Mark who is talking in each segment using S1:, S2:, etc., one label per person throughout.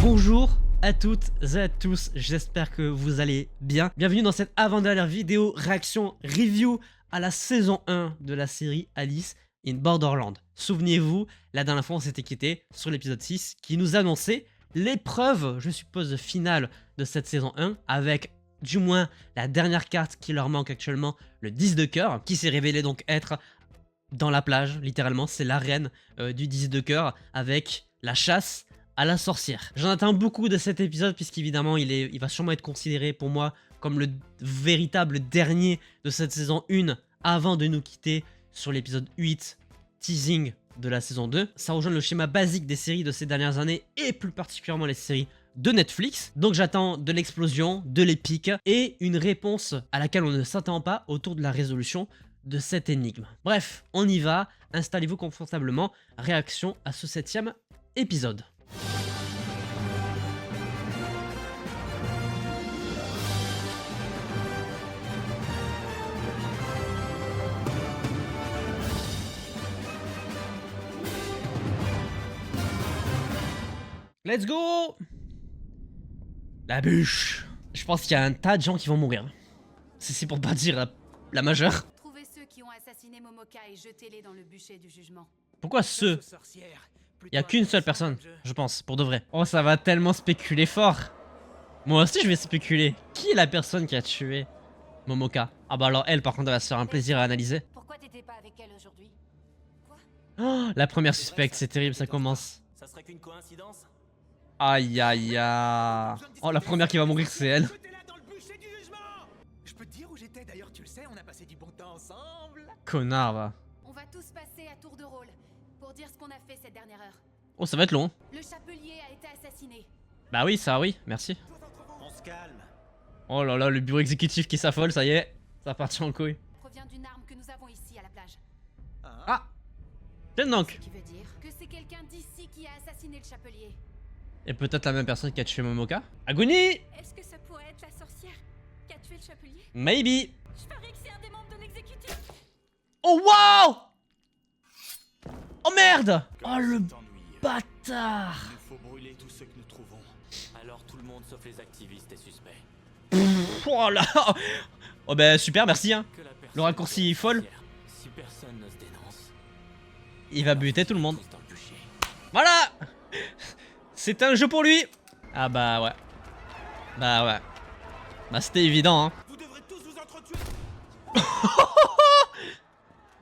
S1: Bonjour à toutes et à tous, j'espère que vous allez bien. Bienvenue dans cette avant-dernière vidéo réaction review à la saison 1 de la série Alice in Borderland. Souvenez-vous, la dernière fois on s'était quitté sur l'épisode 6 qui nous annonçait l'épreuve, je suppose, finale de cette saison 1 avec du moins la dernière carte qui leur manque actuellement, le 10 de cœur, qui s'est révélé donc être dans la plage, littéralement, c'est l'arène du 10 de cœur avec la chasse à la sorcière. J'en attends beaucoup de cet épisode puisqu'évidemment il va sûrement être considéré pour moi comme le véritable dernier de cette saison 1 avant de nous quitter sur l'épisode 8, teasing de la saison 2. Ça rejoint le schéma basique des séries de ces dernières années et plus particulièrement les séries de Netflix. Donc j'attends de l'explosion, de l'épique et une réponse à laquelle on ne s'attend pas autour de la résolution de cette énigme. Bref, on y va, installez-vous confortablement, réaction à ce 7e épisode. Let's go! La bûche. Je pense qu'il y a un tas de gens qui vont mourir. C'est pour pas dire la majeure.
S2: Trouvez ceux qui ont assassiné Momoka et jetez-les dans le bûcher du jugement.
S1: Pourquoi ceux? Il y a qu'une seule personne, je pense, pour de vrai. Oh, ça va tellement spéculer fort. Moi aussi, je vais spéculer. Qui est la personne qui a tué Momoka? Ah bah alors elle, par contre, elle va se faire un plaisir à analyser.
S2: Pourquoi t'étais pas avec elle aujourd'hui? Quoi?
S1: Oh, la première suspecte, c'est terrible, ça commence.
S3: Ça serait qu'une coïncidence?
S1: Aïe aïe aïe. Oh, la première qui va mourir, c'est elle.
S3: Je peux te dire où j'étais d'ailleurs, tu le sais, on a passé du bon temps ensemble.
S1: Connard, va.
S2: On va tous passer à tour de rôle pour dire ce qu'on a fait cette dernière heure.
S1: Oh, ça va être long.
S2: Le chapelier a été assassiné.
S1: Bah oui, ça oui, merci.
S3: On se calme.
S1: Oh là là, le bureau exécutif qui s'affole, ça y est. Ça partit en couille.
S2: Provient d'une arme que nous avons ici à la plage.
S1: Ah, tiens donc.
S2: Ce qui veut dire que c'est quelqu'un d'ici qui a assassiné le chapelier.
S1: Et peut-être la même personne qui a tué Momoka. Agony.
S2: Est-ce que ça pourrait être la sorcière qui a tué le chapelier?
S1: Maybe.
S2: Je parie que c'est un des membres de l'exécutif.
S1: Oh wow. Oh merde. Oh le bâtard.
S3: Il faut brûler tous ceux que nous trouvons. Alors tout le monde sauf les activistes est suspect.
S1: Oh là. Oh bah super, merci hein.
S3: Que la personne
S1: Le raccourci est folle.
S3: Si personne ne se dénonce,
S1: Il va buter tout le monde.
S3: tous dans le bûcher.
S1: Voilà. C'est un jeu pour lui. Ah bah ouais. Bah ouais. Bah c'était évident hein.
S3: Vous devrez tous vous entretuer.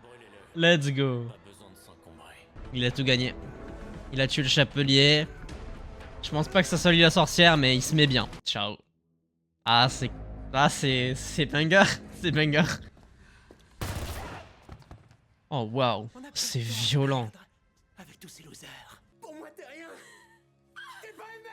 S3: Brûlez-le.
S1: Let's go.
S3: Pas besoin de s'encombrer.
S1: Il a tout gagné. Il a tué le chapelier. Je pense pas que ça soit lui la sorcière, mais il se met bien. Ciao. Ah c'est... Ah c'est banger. C'est banger. Oh waouh.
S3: On a plus
S1: C'est
S3: de temps à
S1: violent.
S3: perdre avec tous ces losers. Pour moi t'es rien. T'es pas aimé.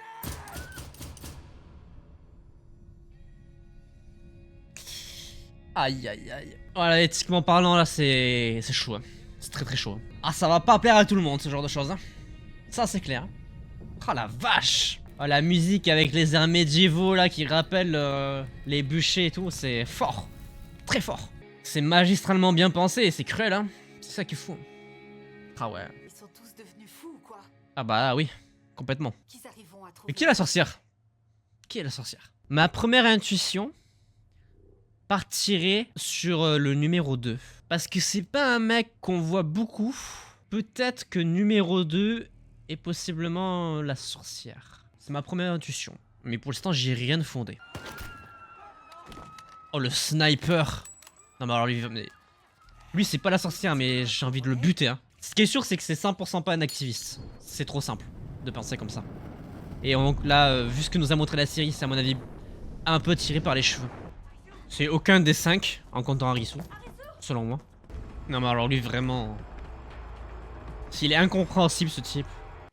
S1: Aïe aïe aïe. Voilà, éthiquement parlant là c'est chaud. Hein. C'est très très chaud. Ah ça va pas plaire à tout le monde ce genre de choses. Hein. Ça c'est clair. Oh la vache. Oh, la musique avec les airs médiévaux là qui rappellent les bûchers et tout, c'est fort. Très fort. C'est magistralement bien pensé et c'est cruel hein. C'est ça qui est fou. Ah ouais.
S2: Ils sont tous devenus fous ou quoi?
S1: Ah bah oui. Complètement.
S2: Qu'ils arriveront à trouver.
S1: Mais qui est la sorcière? Qui est la sorcière? Ma première intuition partirait sur le numéro 2. Parce que c'est pas un mec qu'on voit beaucoup. Peut-être que numéro 2 est possiblement la sorcière. C'est ma première intuition. Mais pour l'instant, j'ai rien de fondé. Oh, le sniper. Non, mais alors lui c'est pas la sorcière, mais j'ai envie de le buter. Hein. Ce qui est sûr, c'est que c'est 100% pas un activiste. C'est trop simple de penser comme ça. Et donc là, vu ce que nous a montré la série, c'est à mon avis un peu tiré par les cheveux. C'est aucun des 5, en comptant Harisu, selon moi. Non mais alors lui vraiment... S'il est incompréhensible ce type.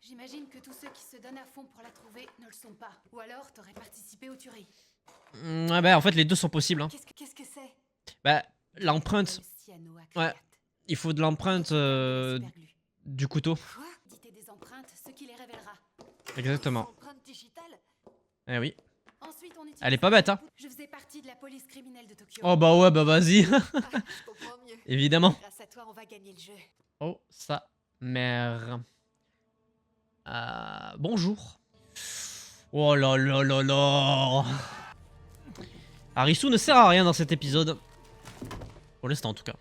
S2: J'imagine que tous ceux qui se donnent à fond pour la trouver ne le sont pas. Ou alors t'aurais participé aux tueries.
S1: Ouais bah en fait les deux sont possibles. Hein.
S2: Qu'est-ce que c'est?
S1: Bah l'empreinte,
S2: Le cyanoacrylate.
S1: ouais, il faut de l'empreinte
S2: Superglu.
S1: du couteau.
S2: Quoi? Dites des empreintes, ce qui les révélera.
S1: Exactement.
S2: Empreintes digitales?
S1: Eh oui.
S2: Ensuite, on utilise...
S1: Elle est pas bête hein.
S2: Je faisais partie de la police criminelle de Tokyo.
S1: Oh bah ouais bah vas-y.
S2: Ah, je comprends mieux.
S1: Évidemment.
S2: Grâce à toi, on va gagner le jeu.
S1: Oh ça mère. Bonjour. Oh là là là là. Arisu ne sert à rien dans cet épisode. Pour l'instant en tout cas.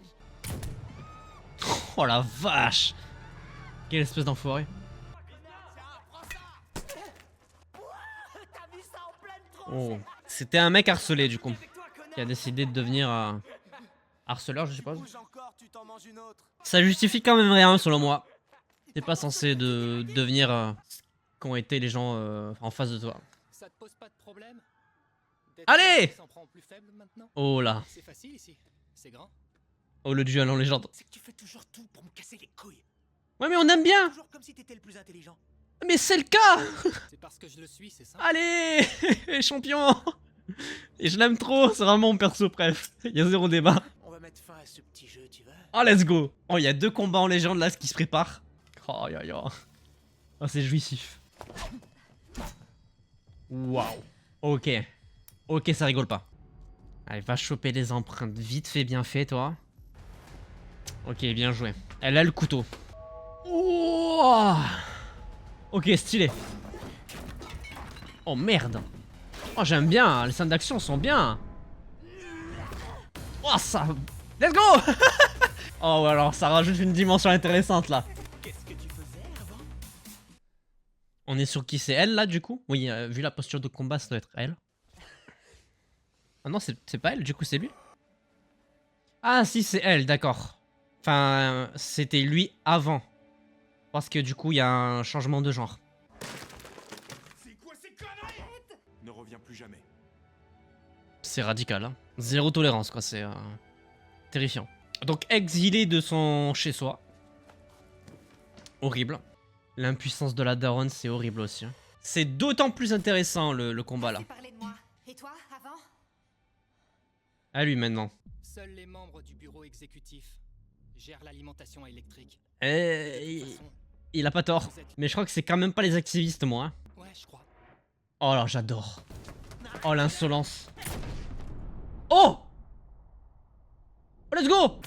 S1: Oh la vache. Quelle espèce d'enfoiré. Oh. C'était un mec harcelé du coup. Qui a décidé de devenir harceleur je suppose. Ça justifie quand même rien selon moi. T'es pas censé devenir qu'ont été les gens en face de toi.
S3: Ça te pose pas de problème?
S1: Allez!
S3: Plus faible maintenant?
S1: Oh là.
S3: C'est facile ici. C'est grand.
S1: Oh le duel en légende.
S3: C'est que tu fais toujours tout pour me casser les couilles.
S1: Ouais mais on aime bien.
S3: Toujours comme si t'étais le plus intelligent.
S1: Mais c'est le cas.
S3: C'est parce que je le suis, c'est ça?
S1: Allez. Champion. Et je l'aime trop, c'est vraiment mon perso bref. Il y a zéro débat.
S3: On va mettre fin à ce petit jeu, tu veux?
S1: Oh let's go. Oh il y a 2 combats en légende là qui se préparent. Oh ya ya. Oh c'est jouissif. Waouh. Ok. Ok ça rigole pas. Allez va choper les empreintes vite fait bien fait toi. Ok bien joué. Elle a le couteau. Oh. Ok stylé. Oh merde. Oh j'aime bien, les scènes d'action sont bien. Oh ça. Let's go. Oh ouais, alors ça rajoute une dimension intéressante là.
S3: Qu'est-ce que tu faisais avant?
S1: On est sur qui? C'est elle là du coup? Oui, vu la posture de combat ça doit être elle. Ah non c'est pas elle du coup c'est lui? Ah si c'est elle d'accord. Enfin c'était lui avant. Parce que du coup il y a un changement de genre.
S3: C'est quoi ces conneries? Ne reviens plus jamais.
S1: C'est radical hein. Zéro tolérance quoi, c'est terrifiant. Donc exilé de son chez-soi. Horrible. L'impuissance de la daronne c'est horrible aussi. Hein. C'est d'autant plus intéressant le combat là.
S2: Tu parlais de moi. Et toi, avant?
S1: À lui maintenant.
S3: Seuls les membres du bureau exécutif gèrent l'alimentation électrique.
S1: Il a pas tort. Mais je crois que c'est quand même pas les activistes moi. Hein.
S3: Ouais, je crois.
S1: Oh là j'adore. Oh l'insolence. Oh! Oh let's go!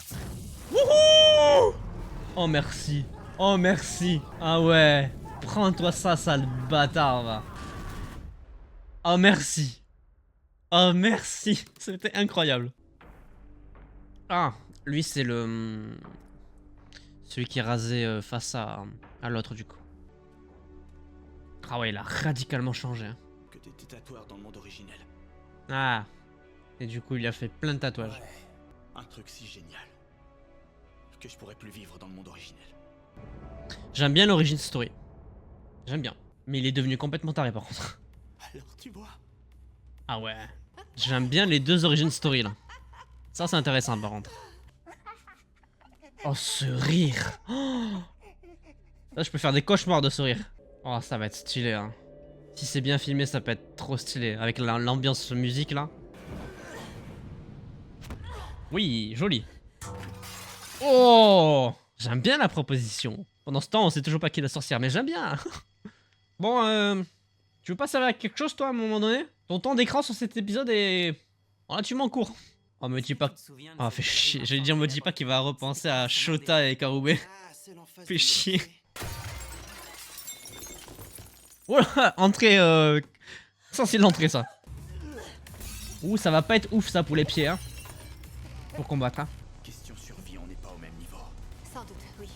S1: Wouhou! Oh merci. Oh merci. Ah ouais. Prends-toi ça sale bâtard va. Oh merci. Oh merci. C'était incroyable. Ah, lui c'est le... Celui qui est rasé face à l'autre du coup. Ah ouais il a radicalement changé. Hein.
S3: Que t'étais tatoueur dans le monde originel.
S1: Ah. Et du coup il a fait plein de tatouages.
S3: Ouais. Un truc si génial. Que je pourrais plus vivre dans le monde originel.
S1: J'aime bien l'origin story. J'aime bien. Mais il est devenu complètement taré par contre.
S3: Alors tu vois.
S1: Ah ouais. J'aime bien les 2 origin story là. Ça c'est intéressant par contre. Oh ce rire. Oh là je peux faire des cauchemars de ce rire. Oh ça va être stylé hein. Si c'est bien filmé ça peut être trop stylé. Avec l'ambiance musique là. Oui joli. Oh j'aime bien la proposition. Pendant ce temps on sait toujours pas qui est la sorcière mais j'aime bien. Bon tu veux pas servir à quelque chose toi à un moment donné? Ton temps d'écran sur cet épisode est relativement court. Oh me dis pas... Oh fait chier, j'allais dire me dis pas qu'il va repenser à Shota et Karube. Fait chier. Voilà, entrée censé l'entrée ça. Ouh ça va pas être ouf ça pour les pieds hein. Pour combattre hein.
S3: Question survie, on n'est pas au même niveau.
S2: Sans doute, oui.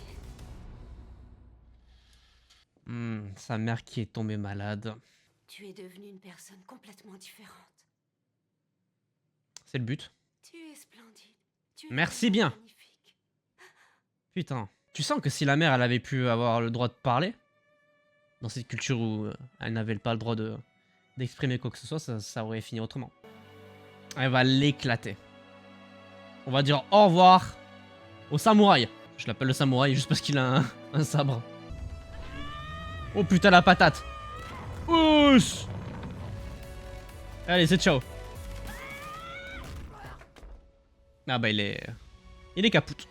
S1: Sa mère qui est tombée malade.
S2: Tu es devenue une personne complètement différente.
S1: C'est le but.
S2: Tu es splendide. Tu es
S1: Merci bien.
S2: magnifique.
S1: Putain. Tu sens que si la mère elle avait pu avoir le droit de parler, dans cette culture où elle n'avait pas le droit d'exprimer quoi que ce soit, ça aurait fini autrement. Elle va l'éclater. On va dire au revoir au samouraï. Je l'appelle le samouraï juste parce qu'il a un sabre. Oh putain la patate. Ouch. Allez c'est ciao. Ah bah il est capoute.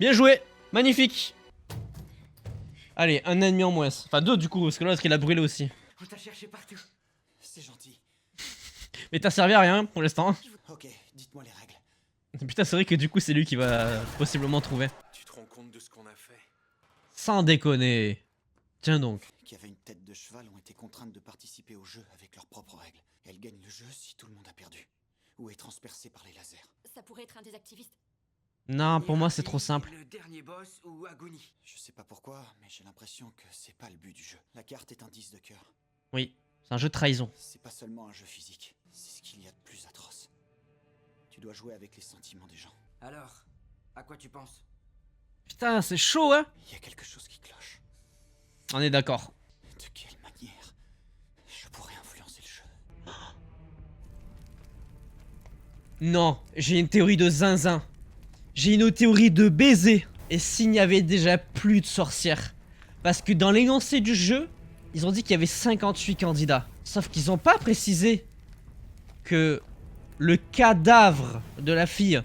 S1: Bien joué. Magnifique. Allez, un ennemi en moins. Enfin 2 du coup, parce que là, qu'il a brûlé aussi.
S3: On t'a cherché partout. C'est gentil.
S1: Mais t'as servi à rien pour l'instant.
S3: Ok, dites-moi les règles.
S1: Putain, c'est vrai que du coup, c'est lui qui va possiblement trouver.
S3: Tu te rends compte de ce qu'on a fait?
S1: Sans déconner. Tiens donc.
S3: Qu'il y avait une tête de de cheval ont été contraintes de participer au jeu avec leurs propres règles. Elles gagnent le jeu si tout le monde a perdu. Ou est transpercé par les lasers.
S4: Ça pourrait être un des activistes.
S1: Non, pour moi c'est trop simple.
S5: Le dernier boss ou Agony.
S3: Je sais pas pourquoi, mais j'ai l'impression que c'est pas le but du jeu. La carte est un 10 de cœur.
S1: Oui, c'est un jeu de trahison.
S3: C'est pas seulement un jeu physique, c'est ce qu'il y a de plus atroce. Tu dois jouer avec les sentiments des gens.
S5: Alors, à quoi tu penses?
S1: Putain, c'est chaud, hein?
S3: Il y a quelque chose qui cloche.
S1: On est d'accord.
S3: De quelle manière je pourrais influencer le jeu?
S1: Non, j'ai une théorie de zinzin. J'ai une théorie de baiser. Et s'il n'y avait déjà plus de sorcières? Parce que dans l'énoncé du jeu, ils ont dit qu'il y avait 58 candidats. Sauf qu'ils n'ont pas précisé que le cadavre de la fille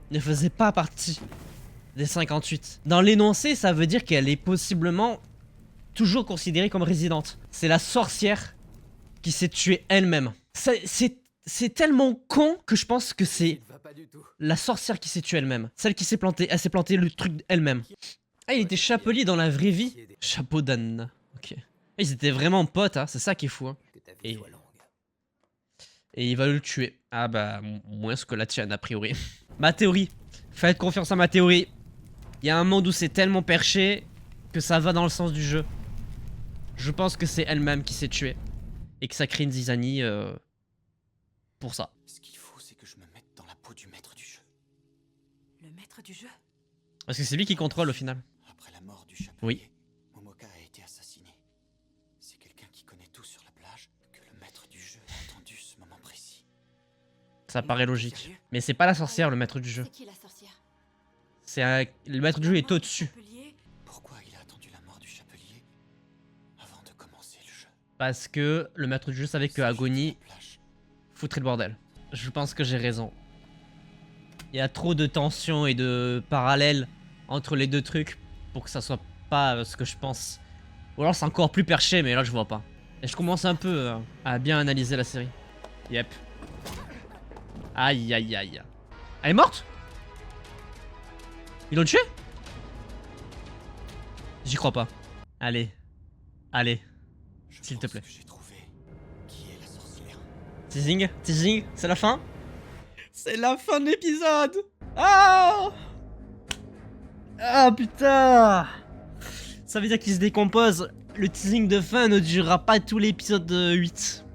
S1: ne faisait pas partie des 58. Dans l'énoncé, ça veut dire qu'elle est possiblement toujours considérée comme résidente. C'est la sorcière qui s'est tuée elle-même. C'est tellement con que je pense que c'est
S5: Va pas du tout.
S1: la sorcière qui s'est tuée elle-même. Celle qui s'est plantée. Elle s'est plantée le truc elle-même. Ah, il était chapelier dans la vraie vie. Chapeau d'âne. Ok. Ils étaient vraiment potes, hein. C'est ça qui est fou. Hein.
S5: Que ta
S1: Et-
S5: vie soit longue.
S1: Et il va le tuer. Ah bah, moins que la tienne, a priori. Ma théorie. Faites confiance à ma théorie. Il y a un monde où c'est tellement perché que ça va dans le sens du jeu. Je pense que c'est elle-même qui s'est tuée. Et que ça crée une zizanie pour ça.
S3: Ce qu'il faut, c'est que je me mette dans la peau du maître du jeu.
S4: Le maître du jeu.
S1: Parce que c'est lui qui contrôle au final.
S3: Après la mort du chapelier,
S1: Oui.
S3: Momoka a été assassiné. C'est quelqu'un qui connaît tout sur la plage que le maître du jeu a attendu ce moment précis.
S1: Ça paraît logique.
S5: Sérieux?
S1: Mais c'est pas la sorcière, le maître du jeu.
S4: C'est qui la sorcière?
S1: Le maître du jeu est au-dessus.
S4: Chapelier.
S3: Pourquoi il a attendu la mort du chapelier avant de commencer le jeu?
S1: Parce que le maître du jeu savait que
S3: C'est
S1: Agony
S3: juste la plage.
S1: foutrait le bordel. Je pense que j'ai raison. Il y a trop de tensions et de parallèles entre les deux trucs pour que ça soit pas ce que je pense. Ou alors c'est encore plus perché, mais là je vois pas. Et je commence un peu à bien analyser la série. Yep. Aïe aïe aïe. Elle est morte? Ils l'ont tuée? J'y crois pas. Allez. Allez.
S3: Je
S1: S'il te
S3: pense
S1: plaît.
S3: que j'ai trouvé qui est la sorcière.
S1: Teasing, teasing, c'est la fin? C'est la fin de l'épisode! Ah! Ah putain! Ça veut dire qu'il se décompose. Le teasing de fin ne durera pas tout l'épisode 8.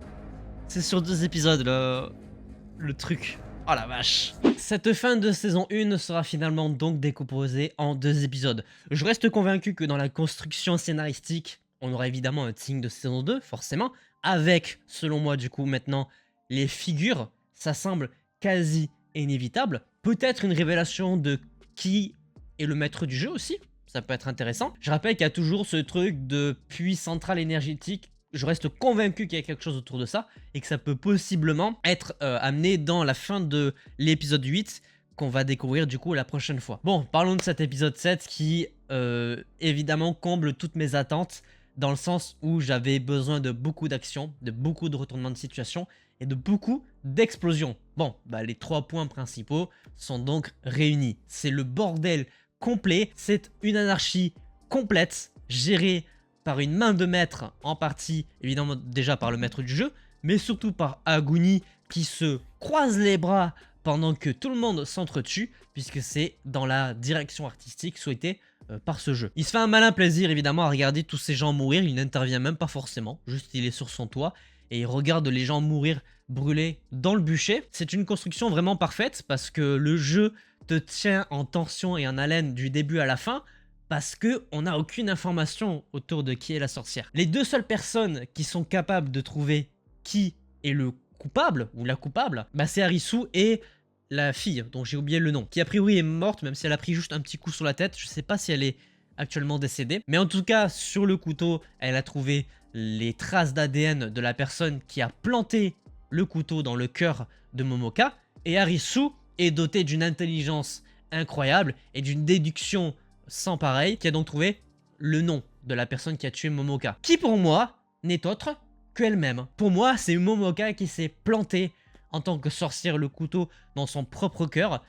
S1: C'est sur 2 épisodes le truc. Oh la vache. Cette fin de saison 1 sera finalement donc décomposée en 2 épisodes. Je reste convaincu que dans la construction scénaristique, on aura évidemment un teasing de saison 2, forcément, avec, selon moi du coup, maintenant, les figures. Ça semble quasi inévitable. Peut-être une révélation de qui est le maître du jeu aussi. Ça peut être intéressant. Je rappelle qu'il y a toujours ce truc de puits central énergétique. Je reste convaincu qu'il y a quelque chose autour de ça et que ça peut possiblement être amené dans la fin de l'épisode 8 qu'on va découvrir du coup la prochaine fois. Bon, parlons de cet épisode 7 qui évidemment comble toutes mes attentes dans le sens où j'avais besoin de beaucoup d'action, de beaucoup de retournements de situation et de beaucoup d'explosions. Bon, bah les 3 points principaux sont donc réunis. C'est le bordel complet, c'est une anarchie complète, gérée par une main de maître, en partie évidemment déjà par le maître du jeu, mais surtout par Agony qui se croise les bras pendant que tout le monde s'entretue, puisque c'est dans la direction artistique souhaitée par ce jeu. Il se fait un malin plaisir évidemment à regarder tous ces gens mourir, il n'intervient même pas forcément, juste il est sur son toit et il regarde les gens mourir brûlés dans le bûcher. C'est une construction vraiment parfaite parce que le jeu te tient en tension et en haleine du début à la fin, parce que on n'a aucune information autour de qui est la sorcière. Les 2 seules personnes qui sont capables de trouver qui est le coupable ou la coupable, bah c'est Arisu et la fille dont j'ai oublié le nom, qui a priori est morte même si elle a pris juste un petit coup sur la tête. Je sais pas si elle est actuellement décédée, mais en tout cas sur le couteau elle a trouvé les traces d'ADN de la personne qui a planté le couteau dans le cœur de Momoka, et Arisu est doté d'une intelligence incroyable et d'une déduction sans pareil, qui a donc trouvé le nom de la personne qui a tué Momoka, qui pour moi n'est autre qu'elle-même. Pour moi, c'est Momoka qui s'est plantée en tant que sorcière le couteau dans son propre cœur,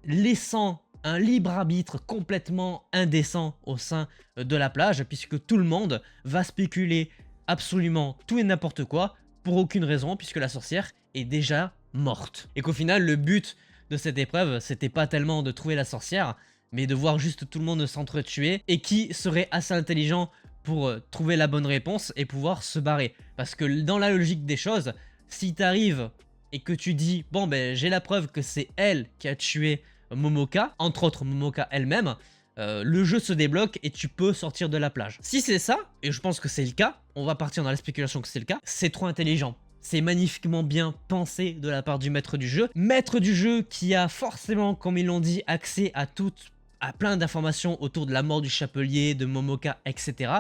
S1: laissant un libre arbitre complètement indécent au sein de la plage, puisque tout le monde va spéculer absolument tout et n'importe quoi pour aucune raison puisque la sorcière est déjà morte. Et qu'au final, le but de cette épreuve, c'était pas tellement de trouver la sorcière, mais de voir juste tout le monde s'entretuer et qui serait assez intelligent pour trouver la bonne réponse et pouvoir se barrer. Parce que dans la logique des choses, si t'arrives et que tu dis « Bon ben j'ai la preuve que c'est elle qui a tué Momoka », entre autres Momoka elle-même, le jeu se débloque et tu peux sortir de la plage. Si c'est ça, et je pense que c'est le cas, on va partir dans la spéculation que c'est le cas, c'est trop intelligent. C'est magnifiquement bien pensé de la part du maître du jeu. Maître du jeu qui a forcément, comme ils l'ont dit, accès à plein d'informations autour de la mort du chapelier, de Momoka, etc.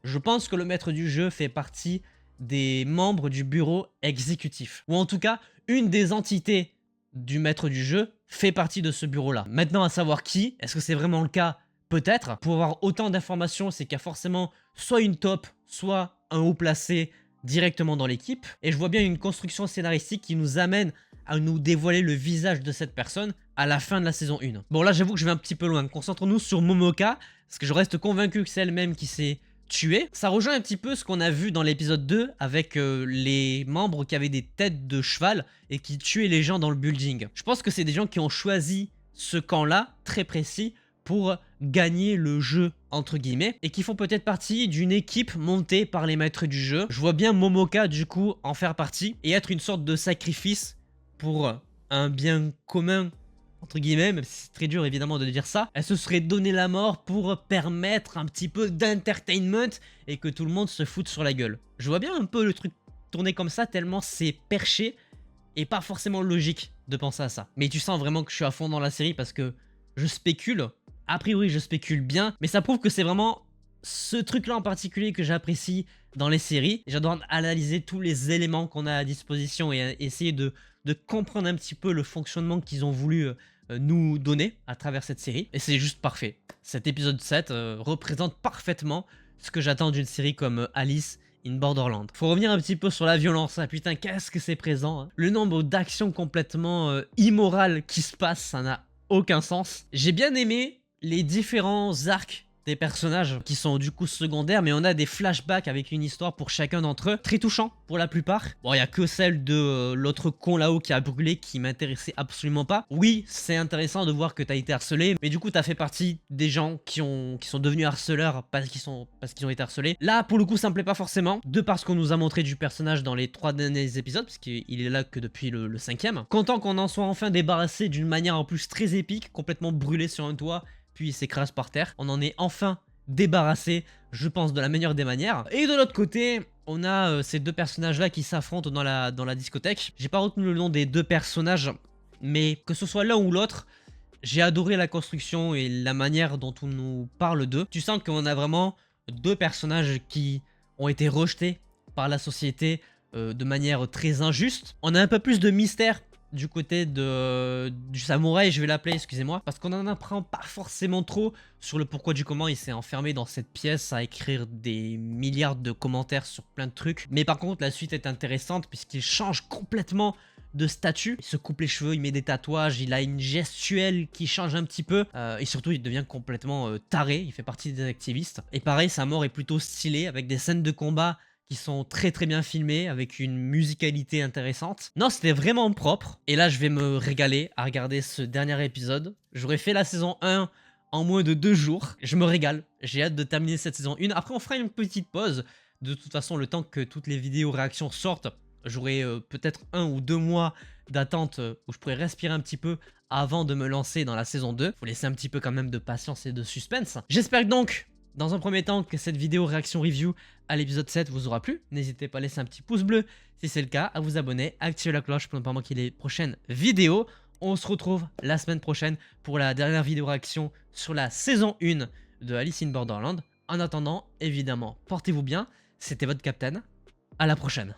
S1: Je pense que le maître du jeu fait partie des membres du bureau exécutif. Ou en tout cas, une des entités du maître du jeu fait partie de ce bureau-là. Maintenant, à savoir qui, est-ce que c'est vraiment le cas? Peut-être. Pour avoir autant d'informations, c'est qu'il y a forcément soit une top, soit un haut placé directement dans l'équipe. Et je vois bien une construction scénaristique qui nous amène à nous dévoiler le visage de cette personne à la fin de la saison 1. Bon, là, j'avoue que je vais un petit peu loin. Concentrons-nous sur Momoka, parce que je reste convaincu que c'est elle-même qui s'est tuée. Ça rejoint un petit peu ce qu'on a vu dans l'épisode 2 avec les membres qui avaient des têtes de cheval et qui tuaient les gens dans le building. Je pense que c'est des gens qui ont choisi ce camp-là, très précis, pour gagner le jeu, entre guillemets, et qui font peut-être partie d'une équipe montée par les maîtres du jeu. Je vois bien Momoka, du coup, en faire partie, et être une sorte de sacrifice pour un bien commun, entre guillemets, même si c'est très dur évidemment de dire ça. Elle se serait donné la mort pour permettre un petit peu d'entertainment et que tout le monde se foute sur la gueule. Je vois bien un peu le truc tourner comme ça, tellement c'est perché et pas forcément logique de penser à ça. Mais tu sens vraiment que je suis à fond dans la série parce que je spécule. A priori, je spécule bien, mais ça prouve que c'est vraiment ce truc-là en particulier que j'apprécie dans les séries. J'adore analyser tous les éléments qu'on a à disposition et essayer de comprendre un petit peu le fonctionnement qu'ils ont voulu nous donner à travers cette série. Et c'est juste parfait. Cet épisode 7 représente parfaitement ce que j'attends d'une série comme Alice in Borderland. Faut revenir un petit peu sur la violence, hein. Putain, qu'est-ce que c'est présent, hein. Le nombre d'actions complètement immorales qui se passent, ça n'a aucun sens. J'ai bien aimé les différents arcs des personnages qui sont du coup secondaires, mais on a des flashbacks avec une histoire pour chacun d'entre eux, très touchant pour la plupart. Bon, il y a que celle de l'autre con là-haut qui a brûlé qui m'intéressait absolument pas. Oui, c'est intéressant de voir que t'as été harcelé, mais du coup t'as fait partie des gens qui sont devenus harceleurs parce qu'ils ont été harcelés. Là, pour le coup, ça me plaît pas forcément, de par ce qu'on nous a montré du personnage dans les 3 derniers épisodes, parce qu'il est là que depuis le 5e. Content qu'on en soit enfin débarrassé d'une manière en plus très épique, complètement brûlé sur un toit, puis il s'écrase par terre. On en est enfin débarrassé, je pense, de la meilleure des manières. Et de l'autre côté, on a ces deux personnages-là qui s'affrontent dans la discothèque. J'ai pas retenu le nom des deux personnages, mais que ce soit l'un ou l'autre, j'ai adoré la construction et la manière dont on nous parle d'eux. Tu sens qu'on a vraiment deux personnages qui ont été rejetés par la société de manière très injuste. On a un peu plus de mystère du côté du samouraï, je vais l'appeler, excusez-moi, parce qu'on n'en apprend pas forcément trop sur le pourquoi du comment il s'est enfermé dans cette pièce à écrire des milliards de commentaires sur plein de trucs. Mais par contre, la suite est intéressante puisqu'il change complètement de statut. Il se coupe les cheveux, il met des tatouages, il a une gestuelle qui change un petit peu. Et surtout, il devient complètement taré, il fait partie des activistes. Et pareil, sa mort est plutôt stylée, avec des scènes de combat qui sont très très bien filmés, avec une musicalité intéressante. Non, c'était vraiment propre. Et là, je vais me régaler à regarder ce dernier épisode. J'aurais fait la saison 1 en moins de 2 jours. Je me régale. J'ai hâte de terminer cette saison 1. Après, on fera une petite pause. De toute façon, le temps que toutes les vidéos réactions sortent, j'aurai peut-être 1 ou 2 mois d'attente où je pourrais respirer un petit peu avant de me lancer dans la saison 2. Faut laisser un petit peu quand même de patience et de suspense. J'espère donc, dans un premier temps, que cette vidéo réaction review à l'épisode 7 vous aura plu. N'hésitez pas à laisser un petit pouce bleu si c'est le cas, à vous abonner, à activer la cloche pour ne pas manquer les prochaines vidéos. On se retrouve la semaine prochaine pour la dernière vidéo réaction sur la saison 1 de Alice in Borderland. En attendant, évidemment, portez-vous bien. C'était votre Captain. À la prochaine.